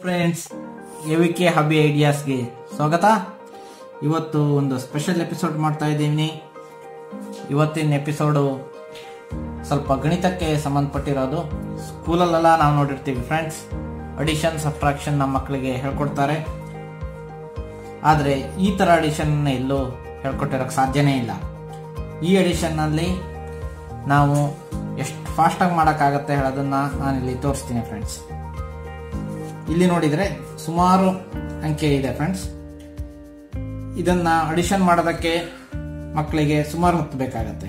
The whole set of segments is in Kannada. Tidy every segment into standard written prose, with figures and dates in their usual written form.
ಫ್ರೆಂಡ್ಸ್, ಎವಿಕೆ ಹಬಿ ಐಡಿಯಾಸ್ಗೆ ಸ್ವಾಗತ. ಇವತ್ತು ಒಂದು ಸ್ಪೆಷಲ್ ಎಪಿಸೋಡ್ ಮಾಡ್ತಾ ಇದ್ದೀನಿ. ಇವತ್ತಿನ ಎಪಿಸೋಡು ಸ್ವಲ್ಪ ಗಣಿತಕ್ಕೆ ಸಂಬಂಧಪಟ್ಟಿರೋದು. ಸ್ಕೂಲಲ್ಲೆಲ್ಲ ನಾವು ನೋಡಿರ್ತೀವಿ ಫ್ರೆಂಡ್ಸ್, ಅಡಿಷನ್ ಸಬ್ಟ್ರಾಕ್ಷನ್ ನಮ್ಮ ಮಕ್ಕಳಿಗೆ ಹೇಳ್ಕೊಡ್ತಾರೆ. ಆದರೆ ಈ ಥರ ಅಡಿಷನ್ ಎಲ್ಲೂ ಹೇಳ್ಕೊಟ್ಟಿರೋಕ್ಕೆ ಸಾಧ್ಯನೇ ಇಲ್ಲ. ಈ ಅಡಿಷನ್ನಲ್ಲಿ ನಾವು ಎಷ್ಟು ಫಾಸ್ಟಾಗಿ ಮಾಡೋಕ್ಕಾಗತ್ತೆ ಹೇಳೋದನ್ನು ನಾನಿಲ್ಲಿ ತೋರಿಸ್ತೀನಿ ಫ್ರೆಂಡ್ಸ್. ಇಲ್ಲಿ ನೋಡಿದರೆ ಸುಮಾರು ಅಂಕೆ ಇದೆ ಫ್ರೆಂಡ್ಸ್. ಇದನ್ನ ಅಡಿಷನ್ ಮಾಡೋದಕ್ಕೆ ಮಕ್ಕಳಿಗೆ ಸುಮಾರು ಹೊತ್ತು ಬೇಕಾಗತ್ತೆ.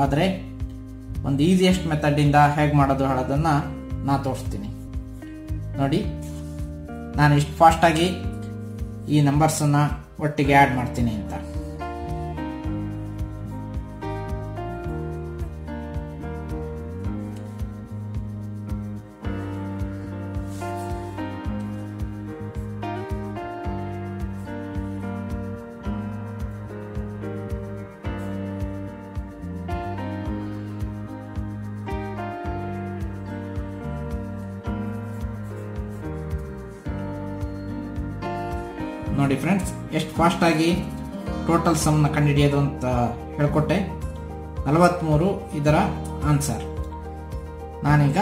ಆದರೆ ಒಂದು ಈಸಿಯೆಸ್ಟ್ ಮೆಥಡಿಂದ ಹೇಗೆ ಮಾಡೋದು ಹೇಳೋದನ್ನ ನಾನು ತೋರಿಸ್ತೀನಿ. ನೋಡಿ, ನಾನು ಇಷ್ಟು ಫಾಸ್ಟಾಗಿ ಈ ನಂಬರ್ಸನ್ನು ಒಟ್ಟಿಗೆ ಆ್ಯಡ್ ಮಾಡ್ತೀನಿ ಅಂತ. ನೋಡಿ ಫ್ರೆಂಡ್ಸ್, ಎಷ್ಟು ಫಾಸ್ಟಾಗಿ ಟೋಟಲ್ ಸಮ್ನ ಕಂಡುಹಿಡಿಯೋದು ಅಂತ ಹೇಳ್ಕೊಟ್ಟೆ. 43 ಇದರ ಆನ್ಸರ್. ನಾನೀಗ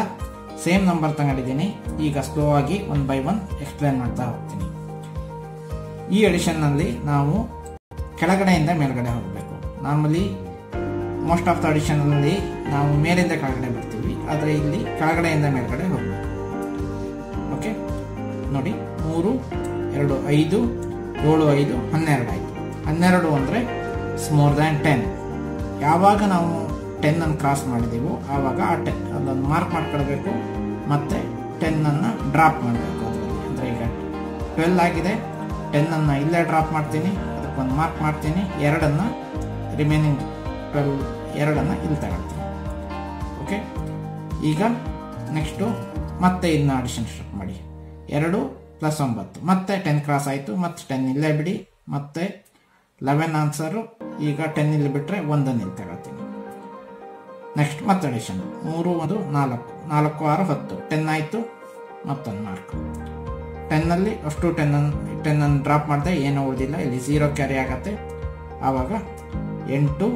ಸೇಮ್ ನಂಬರ್ ತಗೊಂಡಿದ್ದೀನಿ. ಈಗ ಸ್ಲೋ ಆಗಿ 1 by 1 ಎಕ್ಸ್ಪ್ಲೇನ್ ಮಾಡ್ತಾ ಹೋಗ್ತೀನಿ. ಈ ಅಡಿಷನ್ನಲ್ಲಿ ನಾವು ಕೆಳಗಡೆಯಿಂದ ಮೇಲ್ಗಡೆ ಹೋಗಬೇಕು. ನಾರ್ಮಲಿ ಮೋಸ್ಟ್ ಆಫ್ ದ ಅಡಿಷನ್ನಲ್ಲಿ ನಾವು ಮೇಲಿಂದ ಕೆಳಗಡೆ ಬರ್ತೀವಿ, ಆದರೆ ಇಲ್ಲಿ ಕೆಳಗಡೆಯಿಂದ ಮೇಲ್ಗಡೆ ಹೋಗಬೇಕು. ಓಕೆ, ನೋಡಿ, 3 2 5 7 5 12 ಆಯಿತು. 12 ಅಂದರೆ ಮೋರ್ ದ್ಯಾನ್ 10. ಯಾವಾಗ ನಾವು 10 ಅನ್ನು ಕ್ರಾಸ್ ಮಾಡಿದೀವೋ ಆವಾಗ ಆ 10 ಅದನ್ನು ಮಾರ್ಕ್ ಮಾಡ್ಕೊಳ್ಬೇಕು, ಮತ್ತೆ 10 ಅನ್ನು ಡ್ರಾಪ್ ಮಾಡಬೇಕು. ಅದರಲ್ಲಿ ಅಂದರೆ ಈಗ 12 ಆಗಿದೆ, 10 ಅನ್ನು ಇಲ್ಲೇ ಡ್ರಾಪ್ ಮಾಡ್ತೀನಿ, ಅದಕ್ಕೊಂದು ಮಾರ್ಕ್ ಮಾಡ್ತೀನಿ, 2 ರಿಮೈನಿಂಗ್ 12 ಇಲ್ಲಿ ತಗೊಳ್ತೀನಿ. ಓಕೆ, ಈಗ ನೆಕ್ಸ್ಟು ಮತ್ತೆ ಇದನ್ನ ಅಡಿಷನ್ ಸ್ಟಾರ್ಟ್ ಮಾಡಿ. 2 + 9 ಮತ್ತೆ 10 ಕ್ರಾಸ್ ಆಯಿತು, ಮತ್ತೆ 10 ಇಲ್ಲೇ ಬಿಡಿ, ಮತ್ತೆ 11 ಆನ್ಸರು. ಈಗ 10 ಇಲ್ಲಿ ಬಿಟ್ಟರೆ 1 ಇಲ್ಲಿ ತಗೊಳ್ತೀನಿ. ನೆಕ್ಸ್ಟ್ ಮತ್ತೆ ಅಡಿಷನ್ 3 1 4 4 6 10 10 ಆಯಿತು, ಮತ್ತೊಂದು ಮಾರ್ಕ್. 10ನಲ್ಲಿ ಅಷ್ಟು 10 ಡ್ರಾಪ್ ಮಾಡಿದೆ, ಏನೂ ಉಳಿದಿಲ್ಲ, ಇಲ್ಲಿ 0 ಕ್ಯಾರಿ ಆಗತ್ತೆ. ಆವಾಗ 8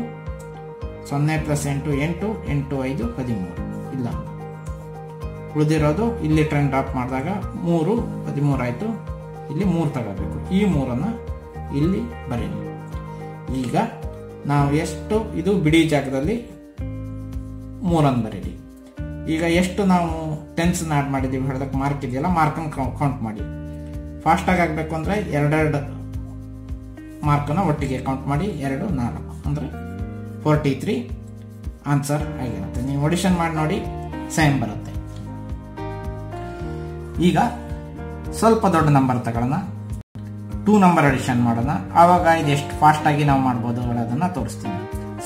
0 + 8 8 8 5 13 ಇಲ್ಲ, ಉಳಿದಿರೋದು ಇಲ್ಲಿ 10 ಡ್ರಾಪ್ ಮಾಡಿದಾಗ 3 13 ಆಯಿತು. ಇಲ್ಲಿ 3 ತಗೋಬೇಕು, ಈ 3 ಇಲ್ಲಿ ಬರೀರಿ. ಈಗ ನಾವು ಎಷ್ಟು ಇದು ಬಿಡಿ ಜಾಗದಲ್ಲಿ 3 ಬರೀರಿ. ಈಗ ಎಷ್ಟು ನಾವು ಟೆನ್ಸ್ನ ಆ್ಯಡ್ ಮಾಡಿದ್ದೀವಿ ಹೇಳೋದಕ್ಕೆ ಮಾರ್ಕ್ ಇದೆಯಲ್ಲ, ಮಾರ್ಕನ್ನು ಕೌಂಟ್ ಮಾಡಿ. ಫಾಸ್ಟಾಗಿ ಆಗಬೇಕು ಅಂದರೆ 2 ಮಾರ್ಕನ್ನು ಒಟ್ಟಿಗೆ ಕೌಂಟ್ ಮಾಡಿ. 2 4 ಅಂದರೆ 43 ಆನ್ಸರ್ ಆಗಿರುತ್ತೆ. ನೀವು ಅಡಿಷನ್ ಮಾಡಿ ನೋಡಿ, ಸೇಮ್ ಬರುತ್ತೆ. ಈಗ ಸ್ವಲ್ಪ ದೊಡ್ಡ ನಂಬರ್ ತಗೊಳ್ಳೋಣ, 2 ನಂಬರ್ ಅಡಿಷನ್ ಮಾಡೋಣ. ಆವಾಗ ಇದು ಎಷ್ಟು ಫಾಸ್ಟಾಗಿ ನಾವು ಮಾಡ್ಬೋದು ಹೇಳೋದನ್ನು ತೋರಿಸ್ತೀನಿ.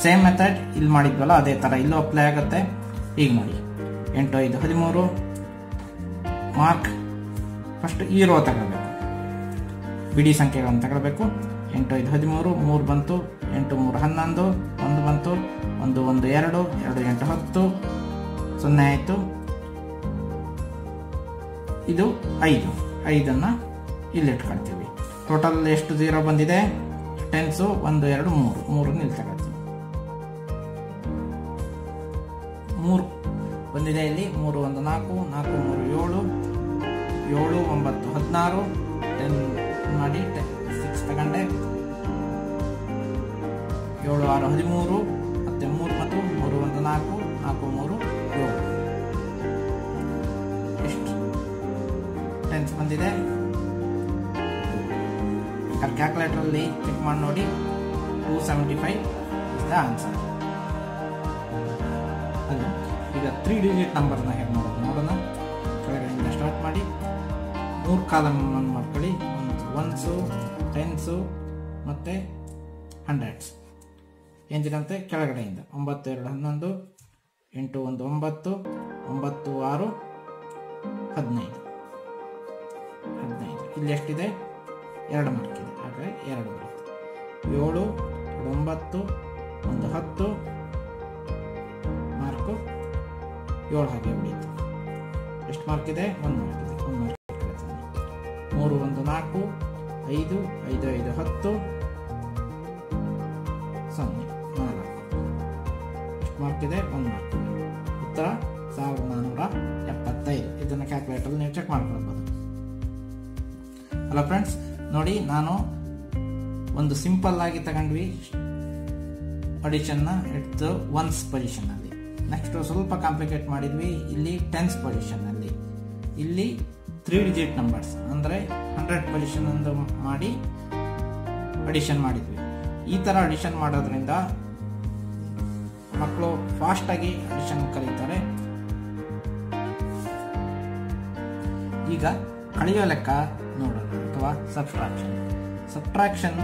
ಸೇಮ್ ಮೆಥಡ್ ಇಲ್ಲಿ ಮಾಡಿದ್ವಲ್ಲ ಅದೇ ಥರ ಇಲ್ಲೂ ಅಪ್ಲೈ ಆಗುತ್ತೆ. ಈಗ ನೋಡಿ, 8 5 13 ಮಾರ್ಕ್. ಫಸ್ಟ್ ಈ ರೋ ತಗೊಳ್ಬೇಕು, ಬಿಡಿ ಸಂಖ್ಯೆಗಳನ್ನು ತಗೊಳ್ಬೇಕು. 8 5 13 3 ಬಂತು, 8 3 11 1 ಬಂತು, 1 1 2 2 8 10 0 ಆಯಿತು. ಇದು 5 5 ಇಲ್ಲಿ ಇಟ್ಕೊಳ್ತೀವಿ. ಟೋಟಲ್ ಎಷ್ಟು 0 ಬಂದಿದೆ? 10 1 2 3 ಇಲ್ಲಿ ತಗೊಳ್ತೀವಿ. 3 ಬಂದಿದೆ ಇಲ್ಲಿ. 3 1 4 4 3 7 7 9 16 10 ಮಾಡಿ 6 ತಗೊಂಡೆ. 7 6 13 ಮತ್ತೆ 3 ಮತ್ತು 3 1 4 4 3 7 ಎಷ್ಟು ಟೆನ್ಸ್ ಬಂದಿದೆ? ಕ್ಯಾಲ್ಕುಲೇಟರಲ್ಲಿ ಚೆಕ್ ಮಾಡಿ ನೋಡಿ. 275 ಇಸ್ ದ ಆನ್ಸರ್. ಅದು ಈಗ 3 ಡಿಜಿಟ್ ನಂಬರ್ನ ಹೇಗೆ ಮಾಡೋದು ನೋಡೋಣ. ಕೆಳಗಡೆಯಿಂದ ಸ್ಟಾರ್ಟ್ ಮಾಡಿ 3 ಕಾಲಮ್ ಮಾಡ್ಕೊಳ್ಳಿ. 1s 10s ಮತ್ತು 100s. ಎಂದಿನಂತೆ ಕೆಳಗಡೆಯಿಂದ 9 2 11 8 1 9 9 6 15 ಇಲ್ಲಿ ಎಷ್ಟಿದೆ? 2 ಮಾರ್ಕ್ ಇದೆ, ಹಾಗಾಗಿ 2 ಬರುತ್ತೆ. 7 9 1 10 ಮಾರ್ಕು 7 ಹಾಗೆ ಉಳಿಯಿತು. ಎಷ್ಟು ಮಾರ್ಕ್ ಇದೆ? 1 ಮಾರ್ಕ್ ಇದೆ. 1 ಮಾರ್ಕ್ 4 5 5 5 10 0 4 ಎಷ್ಟು ಮಾರ್ಕ್ ಇದೆ? 1 ಮಾರ್ಕ್. ಉತ್ತರ 1475. ಇದನ್ನು ಕ್ಯಾಲ್ಕುಲೇಟರ್ ನೀವು ಚೆಕ್ ಮಾಡ್ಕೊಳ್ಬೋದು. ಹಲೋ ಫ್ರೆಂಡ್ಸ್, ನೋಡಿ ನಾನು ಒಂದು ಸಿಂಪಲ್ ಆಗಿ ತಗೊಂಡ್ವಿ ಅಡಿಷನ್ನ ಎಟ್ ಒನ್ಸ್ ಪೊಸಿಷನ್ ಅಲ್ಲಿ. ನೆಕ್ಸ್ಟ್ ಸ್ವಲ್ಪ ಕಾಂಪ್ಲಿಕೇಟ್ ಮಾಡಿದ್ವಿ ಇಲ್ಲಿ ಟೆನ್ಸ್ ಪೊಸಿಷನ್ ಅಲ್ಲಿ. ಇಲ್ಲಿ 3 ಡಿಜಿಟ್ ನಂಬರ್ಸ್ ಅಂದ್ರೆ 100 ಪೊಸಿಷನ್ ಎಂದು ಮಾಡಿ ಅಡಿಷನ್ ಮಾಡಿದ್ವಿ. ಈ ತರ ಅಡಿಷನ್ ಮಾಡೋದ್ರಿಂದ ಮಕ್ಕಳು ಫಾಸ್ಟ್ ಆಗಿ ಅಡಿಷನ್ ಕಲಿತಾರೆ. ಈಗ ಕಳೆಯೋ ಲೆಕ್ಕ ನೋಡೋದು ಅಥವಾ ಸಬ್ಟ್ರಾಕ್ಷನ್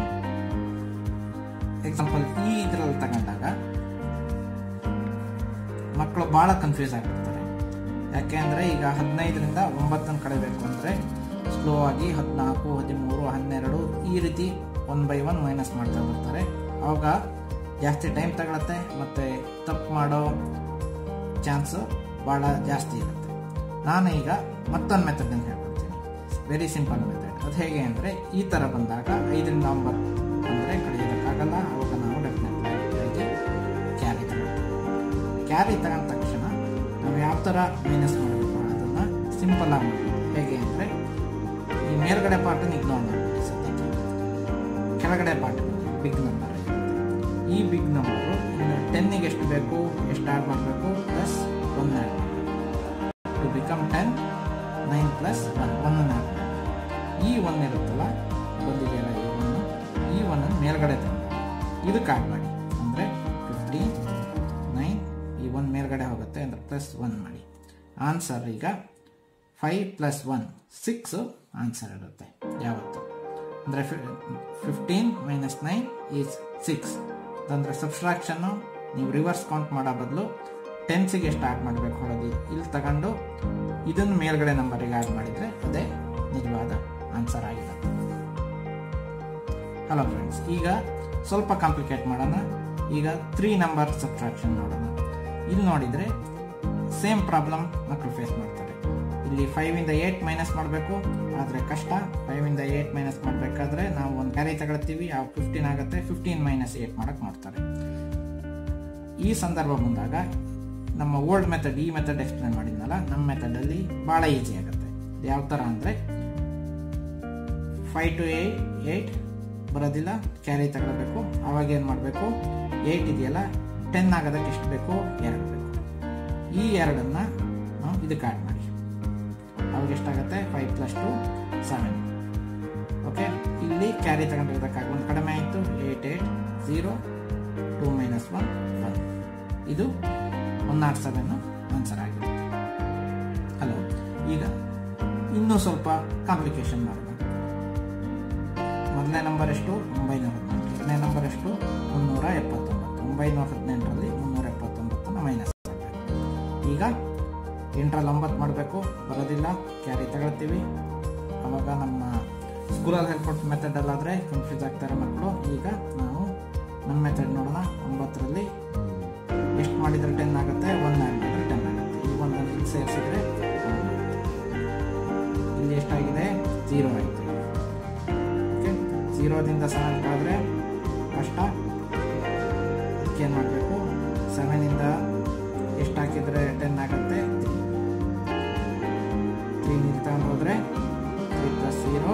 ಎಕ್ಸಾಂಪಲ್ ಈ ಇದರಲ್ಲಿ ತಗೊಂಡಾಗ ಮಕ್ಕಳು ಬಹಳ ಕನ್ಫ್ಯೂಸ್ ಆಗಿರ್ತಾರೆ. ಯಾಕೆಂದ್ರೆ ಈಗ 15ರಿಂದ 9 ಕಳೆಯಬೇಕು ಅಂದ್ರೆ ಸ್ಲೋ ಆಗಿ 14, 13, 12 ಈ ರೀತಿ 1 by 1 ಮೈನಸ್ ಮಾಡ್ತಾ ಬರ್ತಾರೆ. ಅವಾಗ ಜಾಸ್ತಿ ಟೈಮ್ ತಗೊಳತ್ತೆ ಮತ್ತೆ ತಪ್ಪು ಮಾಡೋ ಚಾನ್ಸ್ ಬಹಳ ಜಾಸ್ತಿ ಇರುತ್ತೆ. ನಾನು ಈಗ ಮತ್ತೊಂದು ಮೆಥಡ್ ಅಂತ ಹೇಳ್ಕೊಡ್ತೀನಿ, ವೆರಿ ಸಿಂಪಲ್ ಮೆಥಡ್. ಅದು ಹೇಗೆ ಅಂದರೆ ಈ ಥರ ಬಂದಾಗ 5ರಿಂದ 9 ಅಂದರೆ ಕಳೆಯೋದಕ್ಕಾಗಲ್ಲ. ಅವಾಗ ನಾವು ಡೆಫಿನೆಟ್ಲಿ ಕ್ಯಾರಿ ತಗೊಳ್ತೀವಿ. ಕ್ಯಾರಿ ತಗೊಂಡ ತಕ್ಷಣ ನಾವು ಯಾವ ಥರ ಮೈನಸ್ ಮಾಡಬೇಕು ಅನ್ನೋದನ್ನು ಸಿಂಪಲ್ ಆಗಿ ಮಾಡಬೇಕು. ಹೇಗೆ ಅಂದರೆ ಈ ಮೇಲ್ಗಡೆ ಪಾರ್ಟನ್ನು ಇಗ್ನೋರ್ ಮಾಡಬೇಕು. ಸದ್ಯಕ್ಕೆ ಕೆಳಗಡೆ ಪಾರ್ಟ್ ಬಿಗ್ ನಂಬರ್. ಈ ಬಿಗ್ ನಂಬರು ಇನ್ನು 10ಗೆ ಎಷ್ಟು ಬೇಕು, ಎಷ್ಟು ಆ್ಯಡ್ ಮಾಡಬೇಕು, ಪ್ಲಸ್ 1 ಆ್ಯಡ್ ಮಾಡಬೇಕು. ಟು ಬಿಕಮ್ 10, 9 ಪ್ಲಸ್ 1 ಆ್ಯಡ್ ಮಾಡಬೇಕು. ಈ 1 ಇರುತ್ತಲ್ಲ, ಬಂದಿದೆಯಲ್ಲ ಈ 1 ಮೇಲ್ಗಡೆ ತಂದು ಇದಕ್ಕೆ ಆ್ಯಡ್ ಮಾಡಿ. ಅಂದರೆ 15, 9 ಈ 1 ಮೇಲ್ಗಡೆ ಹೋಗುತ್ತೆ ಅಂದರೆ ಪ್ಲಸ್ 1 ಮಾಡಿ. ಆನ್ಸರ್ ಈಗ 5 + 1 6 ಆನ್ಸರ್ ಇರುತ್ತೆ ಯಾವತ್ತು. ಅಂದರೆ 15 - 9 ಈಸ್ 6. ಅಂದರೆ ಸಬ್ಸ್ಟ್ರಾಕ್ಷನ್ನು ನೀವು ರಿವರ್ಸ್ ಕೌಂಟ್ ಮಾಡೋ ಬದಲು 10ಗೆ ಎಷ್ಟು ಆ್ಯಡ್ ಮಾಡಬೇಕು ಹೊರದಿ ಇಲ್ಲಿ ತಗೊಂಡು ಇದನ್ನು ಮೇಲ್ಗಡೆ ನಂಬರಿಗೆ ಆ್ಯಡ್ ಮಾಡಿದರೆ ಅದೇ ನಿಜವಾದ ಆನ್ಸರ್ ಆಗಿರುತ್ತೆ. ಹಲೋ ಫ್ರೆಂಡ್ಸ್, ಈಗ ಸ್ವಲ್ಪ ಕಾಂಪ್ಲಿಕೇಟ್ ಮಾಡೋಣ. ಈಗ 3 ನಂಬರ್ ಸಬ್ಟ್ರಾಕ್ಷನ್ ನೋಡೋಣ. ಇಲ್ಲಿ ನೋಡಿದರೆ ಸೇಮ್ ಪ್ರಾಬ್ಲಮ್ ಮಕ್ಕಳು ಫೇಸ್ ಮಾಡ್ತಾರೆ. ಇಲ್ಲಿ 5ರಿಂದ 8 ಮೈನಸ್ ಮಾಡಬೇಕು, ಆದರೆ ಕಷ್ಟ. 5ರಿಂದ 8 ಮೈನಸ್ ಮಾಡಬೇಕಾದ್ರೆ ನಾವು ಒಂದು ಕ್ಯಾರಿ ತಗೊಳ್ತೀವಿ, ಯಾವ 15 ಆಗುತ್ತೆ. 15 - 8 ಮಾಡಕ್ಕೆ ನೋಡ್ತಾರೆ. ಈ ಸಂದರ್ಭ ಬಂದಾಗ ನಮ್ಮ ಓಲ್ಡ್ ಮೆಥಡ್, ಈ ಮೆಥಡ್ ಎಕ್ಸ್ಪ್ಲೇನ್ ಮಾಡಿದ್ನಲ್ಲ, ನಮ್ಮ ಮೆಥಡಲ್ಲಿ ಭಾಳ ಈಸಿ ಆಗುತ್ತೆ. ಯಾವ ಥರ ಅಂದರೆ 5 to 8 ಬರೋದಿಲ್ಲ, ಕ್ಯಾರಿ ತಗೊಳ್ಬೇಕು. ಅವಾಗ ಏನು ಮಾಡಬೇಕು, 8 ಇದೆಯಲ್ಲ 10 ಆಗೋದಕ್ಕೆ ಎಷ್ಟು ಬೇಕು, 2 ಬೇಕು. ಈ 2ನ್ನು ನಾವು ಇದಕ್ಕೆ ಆ್ಯಡ್ ಮಾಡಿ. ಅವಾಗ ಎಷ್ಟಾಗುತ್ತೆ, 5 + 2 7. ಓಕೆ, ಇಲ್ಲಿ ಕ್ಯಾರಿ ತಗೊಂಡಿರೋದಕ್ಕಾಗಿ ಒಂದು ಕಡಿಮೆ ಆಯಿತು. 8 8 0 2 - 1 1. ಇದು 107 ಆನ್ಸರ್ ಆಗಿರುತ್ತೆ. ಹಲೋ, ಈಗ ಇನ್ನೂ ಸ್ವಲ್ಪ ಕಾಂಪ್ಲಿಕೇಶನ್ ಮಾಡೋಣ. ಮೊದಲನೇ ನಂಬರ್ ಎಷ್ಟು, 919. ಎರಡನೇ ನಂಬರ್ ಎಷ್ಟು, 379. 918ರಲ್ಲಿ 379 ಮೈನಸ್ ಮಾಡಬೇಕು. ಈಗ 8ರಲ್ಲಿ 9 ಮಾಡಬೇಕು, ಬರೋದಿಲ್ಲ, ಕ್ಯಾರಿ ತಗೊಳ್ತೀವಿ. ಅವಾಗ ನಮ್ಮ ಸ್ಕೂಲಲ್ಲಿ ಹೇಳ್ಕೊಟ್ಟು ಮೆಥಡಲ್ಲಾದರೆ ಕನ್ಫ್ಯೂಸ್ ಆಗ್ತಾರೆ ಮಕ್ಕಳು. ಈಗ ನಾವು ನಮ್ಮ ಮೆಥಡ್ ನೋಡೋಣ. 9ರಲ್ಲಿ ಎಷ್ಟು ಮಾಡಿದರೆ 10 ಆಗುತ್ತೆ, 1 ಆ್ಯಡ್ ಮಾಡಿದ್ರೆ 10 ಆಗುತ್ತೆ. ಈ 1 ಇಲ್ಲಿ ಸೇರಿಸಿದ್ರೆ ಇಲ್ಲಿ ಎಷ್ಟಾಗಿದೆ, 0 ಆಯಿತು. ಓಕೆ, 0ದಿಂದ 7 ಕಳೆದ್ರೆ ಕಷ್ಟ. ಅದಕ್ಕೇನು ಮಾಡಬೇಕು, 7ಇಂದ ಎಷ್ಟು ಹಾಕಿದರೆ 10 ಆಗುತ್ತೆ, 3 ತಗೊಂಡು ಹೋದರೆ 3 + 0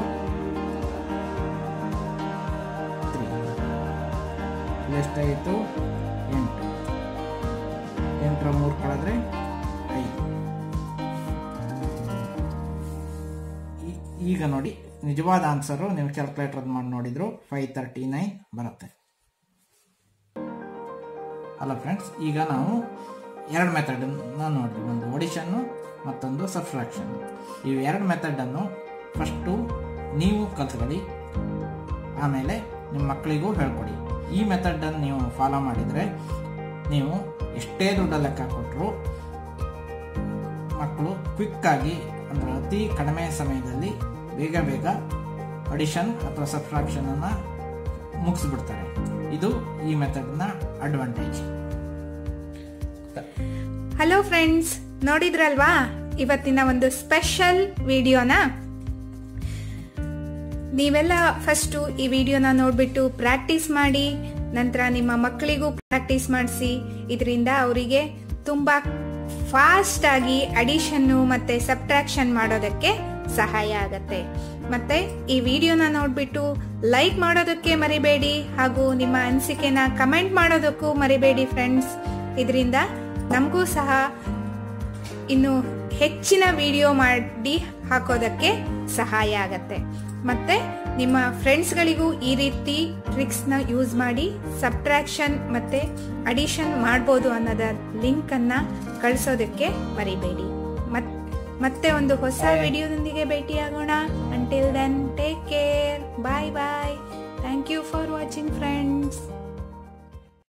3. ಎಷ್ಟಾಯಿತು, 8. 8ರ 3 ಕಳೆದ್ರೆ 5. ಈಗ ನೋಡಿ ನಿಜವಾದ ಆನ್ಸರು ನೀವು ಕ್ಯಾಲ್ಕುಲೇಟರ್ ಮಾಡಿ ನೋಡಿದ್ರು 539 ಬರುತ್ತೆ. ಅಲ್ಲ ಫ್ರೆಂಡ್ಸ್, ಈಗ ನಾವು 2 ಮೆಥಡನ್ನು ನೋಡಿದ್ವಿ, ಒಂದು ಅಡಿಷನ್ನು ಮತ್ತೊಂದು ಸಬ್ಟ್ರಾಕ್ಷನ್. ಈ 2 ಮೆಥಡನ್ನು ಫಸ್ಟು ನೀವು ಕಲ್ತ್ಕೊಳ್ಳಿ, ಆಮೇಲೆ ನಿಮ್ಮ ಮಕ್ಕಳಿಗೂ ಹೇಳ್ಕೊಡಿ. ಈ ಮೆಥಡನ್ನು ನೀವು ಫಾಲೋ ಮಾಡಿದರೆ ನೀವು ಎಷ್ಟೇ ದುಡ್ಡು ಲೆಕ್ಕ ಕೊಟ್ಟರು ಮಕ್ಕಳು ಕ್ವಿಕ್ಕಾಗಿ, ಅಂದರೆ ಅತಿ ಕಡಿಮೆ ಸಮಯದಲ್ಲಿ ಬೇಗ ಬೇಗ ಅಡಿಷನ್ ಅಥವಾ ಸಬ್ಟ್ರಾಕ್ಷನನ್ನು ಮುಗಿಸ್ಬಿಡ್ತಾರೆ. ಇದು ಈ ಮೆಥಡ್ನ ಅಡ್ವಾಂಟೇಜ್. ಹಲೋ ಫ್ರೆಂಡ್ಸ್, ನೋಡಿದ್ರಲ್ವಾ ಇವತ್ತಿನ ಒಂದು ಸ್ಪೆಷಲ್ ವಿಡಿಯೋನ. ನೀವೆಲ್ಲ ಫಸ್ಟು ಈ ವಿಡಿಯೋನ ನೋಡ್ಬಿಟ್ಟು ಪ್ರಾಕ್ಟೀಸ್ ಮಾಡಿ, ನಂತರ ನಿಮ್ಮ ಮಕ್ಕಳಿಗೂ ಪ್ರಾಕ್ಟೀಸ್ ಮಾಡಿಸಿ. ಇದರಿಂದ ಅವರಿಗೆ ತುಂಬಾ ಫಾಸ್ಟ್ ಆಗಿ ಅಡಿಷನ್ನು ಮತ್ತೆ ಸಬ್ಟ್ರಾಕ್ಷನ್ ಮಾಡೋದಕ್ಕೆ ಸಹಾಯ ಆಗತ್ತೆ. ಮತ್ತೆ ಈ ವಿಡಿಯೋನ ನೋಡ್ಬಿಟ್ಟು ಲೈಕ್ ಮಾಡೋದಕ್ಕೆ ಮರಿಬೇಡಿ, ಹಾಗೂ ನಿಮ್ಮ ಅನಿಸಿಕೆನ ಕಮೆಂಟ್ ಮಾಡೋದಕ್ಕೂ ಮರಿಬೇಡಿ ಫ್ರೆಂಡ್ಸ್. ಇದರಿಂದ ನಮಗೂ ಸಹ ಇನ್ನು ಹೆಚ್ಚಿನ ವಿಡಿಯೋ ಮಾಡಿ ಹಾಕೋದಕ್ಕೆ ಸಹಾಯ ಆಗತ್ತೆ. ಮತ್ತೆ ನಿಮ್ಮ ಫ್ರೆಂಡ್ಸ್ಗಳಿಗೂ ಈ ರೀತಿ ಟ್ರಿಕ್ಸ್ನ ಯೂಸ್ ಮಾಡಿ ಸಬ್ಟ್ರಾಕ್ಷನ್ ಮತ್ತೆ ಅಡಿಷನ್ ಮಾಡ್ಬೋದು ಅನ್ನೋದ ಲಿಂಕನ್ನು ಕಳಿಸೋದಕ್ಕೆ ಮರಿಬೇಡಿ. ಮತ್ತೆ ಒಂದು ಹೊಸ ವಿಡಿಯೋದೊಂದಿಗೆ ಭೇಟಿಯಾಗೋಣ. Until then take care, bye bye. Thank you for watching friends.